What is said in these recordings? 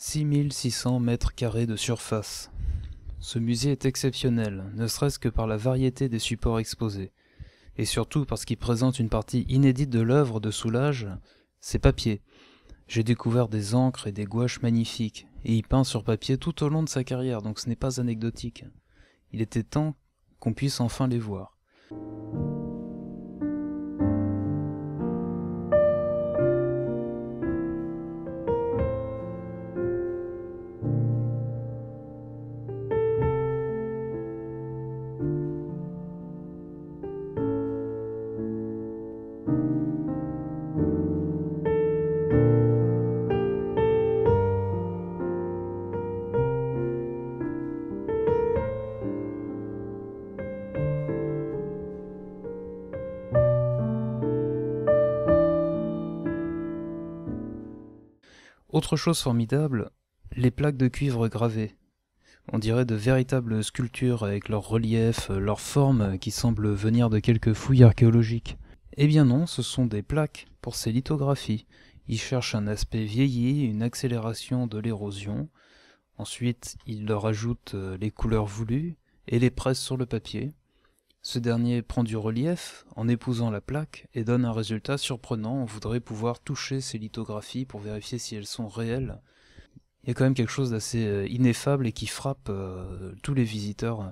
6 600 mètres carrés de surface. Ce musée est exceptionnel, ne serait-ce que par la variété des supports exposés, et surtout parce qu'il présente une partie inédite de l'œuvre de Soulages, ses papiers. J'ai découvert des encres et des gouaches magnifiques, et il peint sur papier tout au long de sa carrière, donc ce n'est pas anecdotique. Il était temps qu'on puisse enfin les voir. Autre chose formidable, les plaques de cuivre gravées. On dirait de véritables sculptures avec leurs reliefs, leurs formes qui semblent venir de quelques fouilles archéologiques. Eh bien non, ce sont des plaques pour ces lithographies. Ils cherchent un aspect vieilli, une accélération de l'érosion. Ensuite, ils leur ajoutent les couleurs voulues et les pressent sur le papier. Ce dernier prend du relief en épousant la plaque et donne un résultat surprenant. On voudrait pouvoir toucher ces lithographies pour vérifier si elles sont réelles. Il y a quand même quelque chose d'assez ineffable et qui frappe tous les visiteurs.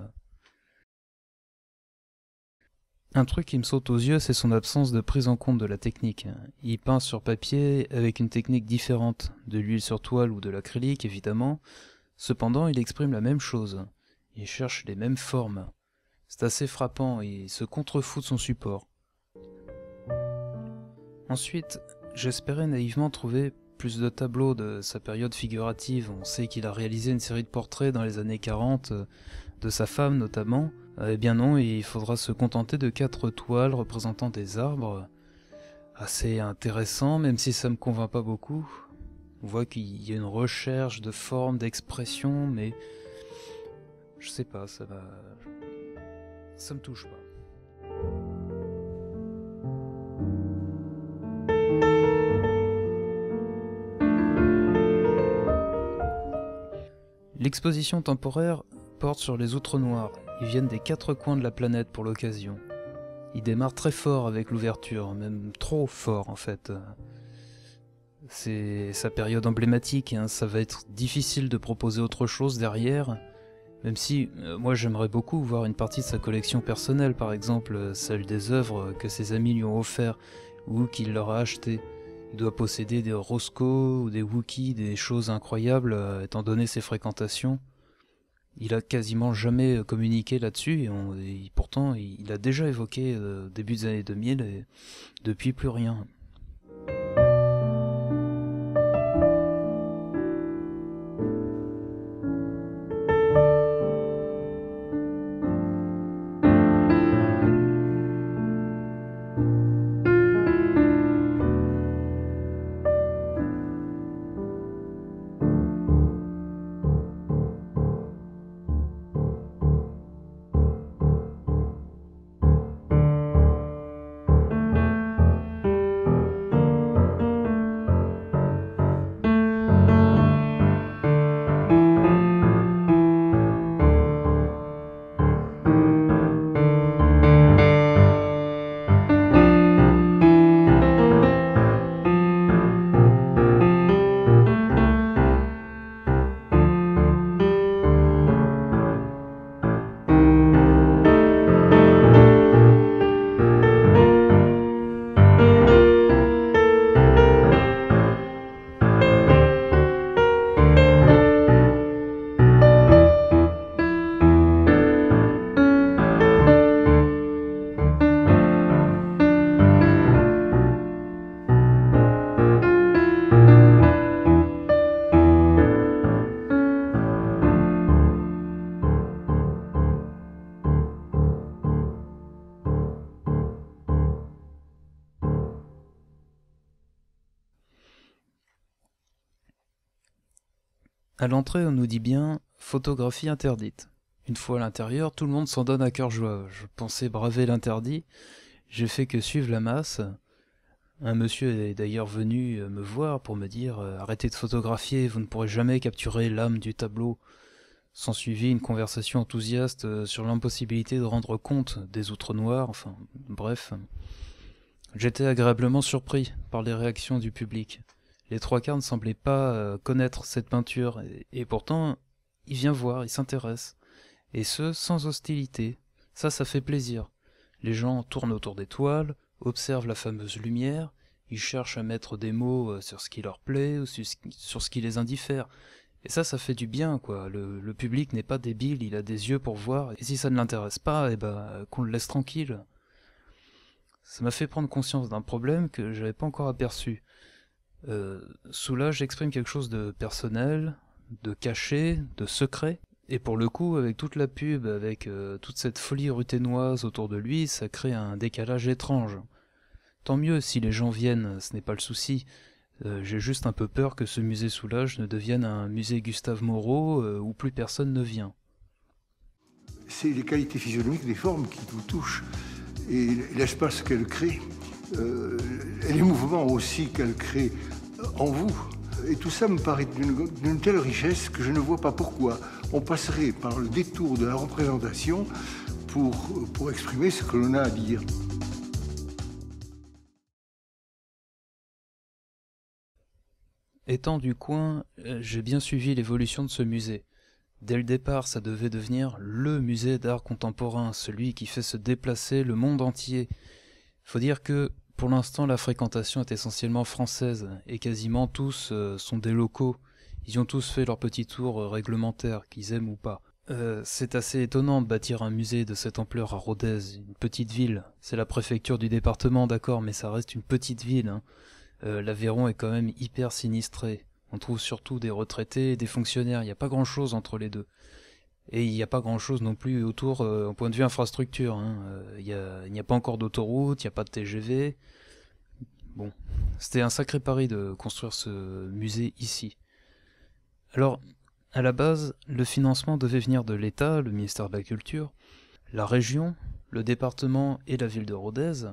Un truc qui me saute aux yeux, c'est son absence de prise en compte de la technique. Il peint sur papier avec une technique différente, de l'huile sur toile ou de l'acrylique évidemment. Cependant, il exprime la même chose. Il cherche les mêmes formes. C'est assez frappant et il se contrefout de son support. Ensuite, j'espérais naïvement trouver plus de tableaux de sa période figurative. On sait qu'il a réalisé une série de portraits dans les années 40, de sa femme notamment. Eh bien non, il faudra se contenter de 4 toiles représentant des arbres. Assez intéressant, même si ça me convainc pas beaucoup. On voit qu'il y a une recherche de forme, d'expression, mais je sais pas, ça me touche pas. L'exposition temporaire porte sur les outres noires. Ils viennent des 4 coins de la planète pour l'occasion. Ils démarrent très fort avec l'ouverture, même trop fort en fait. C'est sa période emblématique, hein. Ça va être difficile de proposer autre chose derrière, même si moi j'aimerais beaucoup voir une partie de sa collection personnelle, par exemple celle des œuvres que ses amis lui ont offert ou qu'il leur a acheté. Il doit posséder des Roscoe ou des Wookiee, des choses incroyables étant donné ses fréquentations. Il a quasiment jamais communiqué là-dessus et pourtant il a déjà évoqué début des années 2000 et depuis plus rien. À l'entrée, on nous dit bien « photographie interdite ». Une fois à l'intérieur, tout le monde s'en donne à cœur joie. Je pensais braver l'interdit, j'ai fait que suivre la masse. Un monsieur est d'ailleurs venu me voir pour me dire arrêtez de photographier, vous ne pourrez jamais capturer l'âme du tableau. S'ensuivit une conversation enthousiaste sur l'impossibilité de rendre compte des outres noires, enfin bref. J'étais agréablement surpris par les réactions du public. Les trois quarts ne semblaient pas connaître cette peinture, et pourtant, il vient voir, il s'intéresse. Et ce, sans hostilité. Ça fait plaisir. Les gens tournent autour des toiles, observent la fameuse lumière, ils cherchent à mettre des mots sur ce qui leur plaît ou sur ce qui les indiffère. Et ça fait du bien, quoi. Le public n'est pas débile, il a des yeux pour voir, et si ça ne l'intéresse pas, qu'on le laisse tranquille. Ça m'a fait prendre conscience d'un problème que j'avais pas encore aperçu. Sous là, j'exprime quelque chose de personnel, de caché, de secret. Et pour le coup, avec toute la pub, avec toute cette folie ruthénoise autour de lui, ça crée un décalage étrange. Tant mieux si les gens viennent, ce n'est pas le souci. J'ai juste un peu peur que ce musée Soulage ne devienne un musée Gustave Moreau où plus personne ne vient. C'est les qualités physionomiques des formes qui vous touchent et l'espace qu'elles créent, et les mouvements aussi qu'elles créent en vous. Et tout ça me paraît d'une telle richesse que je ne vois pas pourquoi on passerait par le détour de la représentation pour exprimer ce que l'on a à dire. Étant du coin, j'ai bien suivi l'évolution de ce musée. Dès le départ, ça devait devenir le musée d'art contemporain, celui qui fait se déplacer le monde entier. Faut dire que, pour l'instant, la fréquentation est essentiellement française, et quasiment tous sont des locaux. Ils ont tous fait leur petit tour réglementaire, qu'ils aiment ou pas. C'est assez étonnant de bâtir un musée de cette ampleur à Rodez, une petite ville. C'est la préfecture du département, d'accord, mais ça reste une petite ville, hein. L'Aveyron est quand même hyper sinistré. On trouve surtout des retraités et des fonctionnaires, il n'y a pas grand-chose entre les deux. Et il n'y a pas grand-chose non plus autour, au point de vue infrastructure, hein. Il n'y a pas encore d'autoroute, il n'y a pas de TGV. Bon, c'était un sacré pari de construire ce musée ici. Alors, à la base, le financement devait venir de l'État, le ministère de la Culture, la région, le département et la ville de Rodez.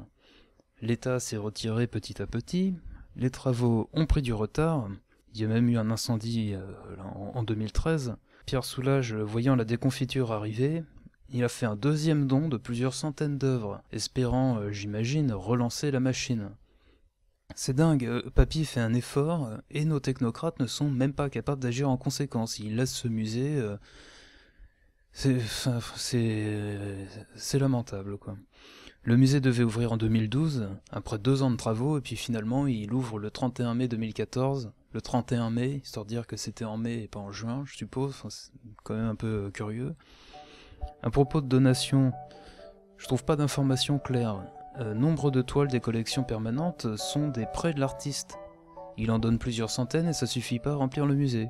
L'État s'est retiré petit à petit, les travaux ont pris du retard, il y a même eu un incendie en 2013. Pierre Soulages, voyant la déconfiture arriver, il a fait un deuxième don de plusieurs centaines d'œuvres, espérant, j'imagine, relancer la machine. C'est dingue, Papy fait un effort, et nos technocrates ne sont même pas capables d'agir en conséquence. Ils laissent ce musée... c'est lamentable, quoi. Le musée devait ouvrir en 2012, après 2 ans de travaux, et puis finalement il ouvre le 31 mai 2014, le 31 mai, histoire de dire que c'était en mai et pas en juin, je suppose, enfin, c'est quand même un peu curieux. À propos de donation, je trouve pas d'informations claires. Nombre de toiles des collections permanentes sont des prêts de l'artiste. Il en donne plusieurs centaines et ça suffit pas à remplir le musée.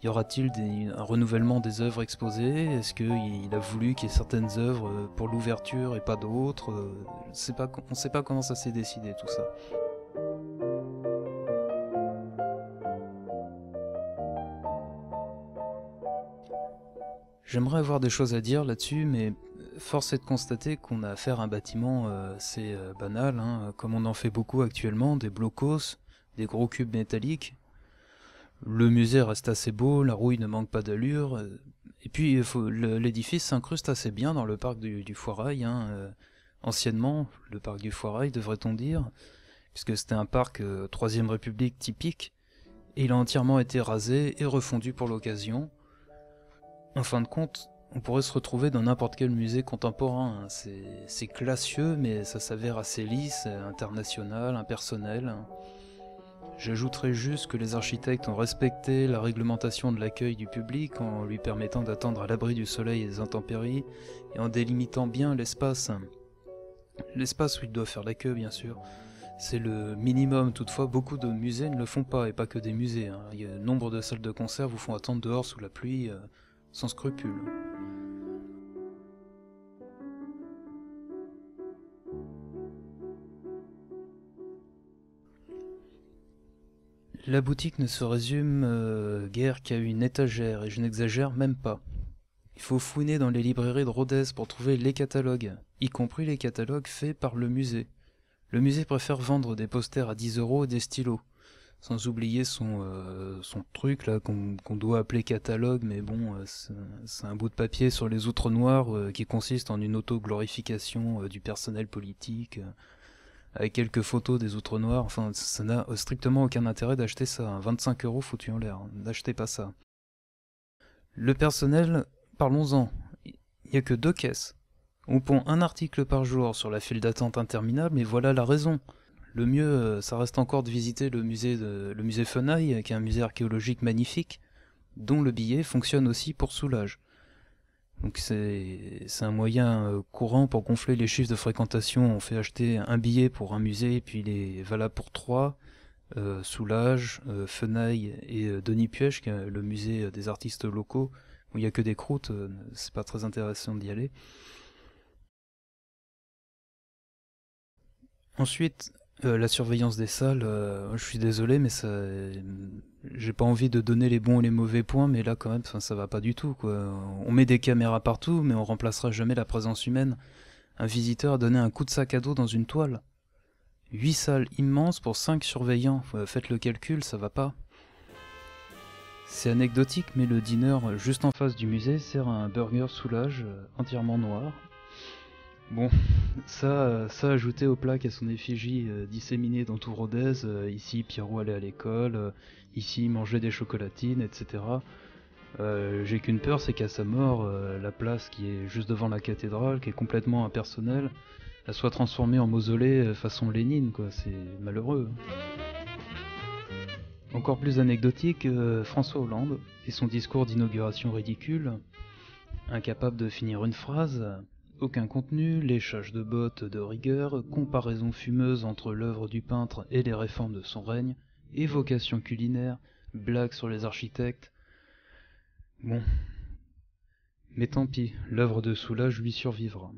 Y aura-t-il un renouvellement des œuvres exposées? Est-ce qu'il a voulu qu'il y ait certaines œuvres pour l'ouverture et pas d'autres? On ne sait pas comment ça s'est décidé tout ça. J'aimerais avoir des choses à dire là-dessus, mais force est de constater qu'on a affaire à un bâtiment assez banal, hein, comme on en fait beaucoup actuellement, des blocos, des gros cubes métalliques. Le musée reste assez beau, la rouille ne manque pas d'allure, et puis l'édifice s'incruste assez bien dans le parc du Foirail, hein, anciennement, le parc du Foirail devrait-on dire, puisque c'était un parc Troisième République typique, et il a entièrement été rasé et refondu pour l'occasion. En fin de compte, on pourrait se retrouver dans n'importe quel musée contemporain, hein. C'est classieux, mais ça s'avère assez lisse, international, impersonnel, hein. J'ajouterai juste que les architectes ont respecté la réglementation de l'accueil du public en lui permettant d'attendre à l'abri du soleil et des intempéries et en délimitant bien l'espace. L'espace où il doit faire la queue, bien sûr. C'est le minimum, toutefois beaucoup de musées ne le font pas, et pas que des musées, hein. Il y a nombre de salles de concert vous font attendre dehors sous la pluie, sans scrupule. La boutique ne se résume guère qu'à une étagère, et je n'exagère même pas. Il faut fouiner dans les librairies de Rodez pour trouver les catalogues, y compris les catalogues faits par le musée. Le musée préfère vendre des posters à 10 € et des stylos. Sans oublier son truc là qu'on doit appeler catalogue, mais bon, c'est un bout de papier sur les outres noirs qui consiste en une auto-glorification du personnel politique, avec quelques photos des outres noirs. Enfin, ça n'a strictement aucun intérêt d'acheter ça. 25 € foutus en l'air, n'achetez pas ça. Le personnel, parlons-en. Il n'y a que 2 caisses. On pond un article par jour sur la file d'attente interminable, et voilà la raison. Le mieux, ça reste encore de visiter le musée Fenaille, qui est un musée archéologique magnifique, dont le billet fonctionne aussi pour Soulages. Donc c'est un moyen courant pour gonfler les chiffres de fréquentation. On fait acheter un billet pour un musée, et puis il est valable pour 3, Soulages, Fenaille et Denis Puech, qui est le musée des artistes locaux, où il n'y a que des croûtes, c'est pas très intéressant d'y aller. Ensuite, la surveillance des salles, je suis désolé, mais ça, j'ai pas envie de donner les bons et les mauvais points, mais là quand même, ça va pas du tout, quoi. On met des caméras partout, mais on remplacera jamais la présence humaine. Un visiteur a donné un coup de sac à dos dans une toile. 8 salles immenses pour 5 surveillants. Faites le calcul, ça va pas. C'est anecdotique, mais le dîner juste en face du musée sert à un burger Soulage entièrement noir. Bon, ça ajouté au plat à son effigie disséminée dans tout Rodez, ici Pierrot allait à l'école, ici il mangeait des chocolatines, etc. J'ai qu'une peur, c'est qu'à sa mort, la place qui est juste devant la cathédrale, qui est complètement impersonnelle, elle soit transformée en mausolée façon Lénine, quoi, c'est malheureux. Encore plus anecdotique, François Hollande et son discours d'inauguration ridicule, incapable de finir une phrase. Aucun contenu, léchage de bottes de rigueur, comparaison fumeuse entre l'œuvre du peintre et les réformes de son règne, évocation culinaire, blagues sur les architectes. Bon. Mais tant pis, l'œuvre de Soulages lui survivra.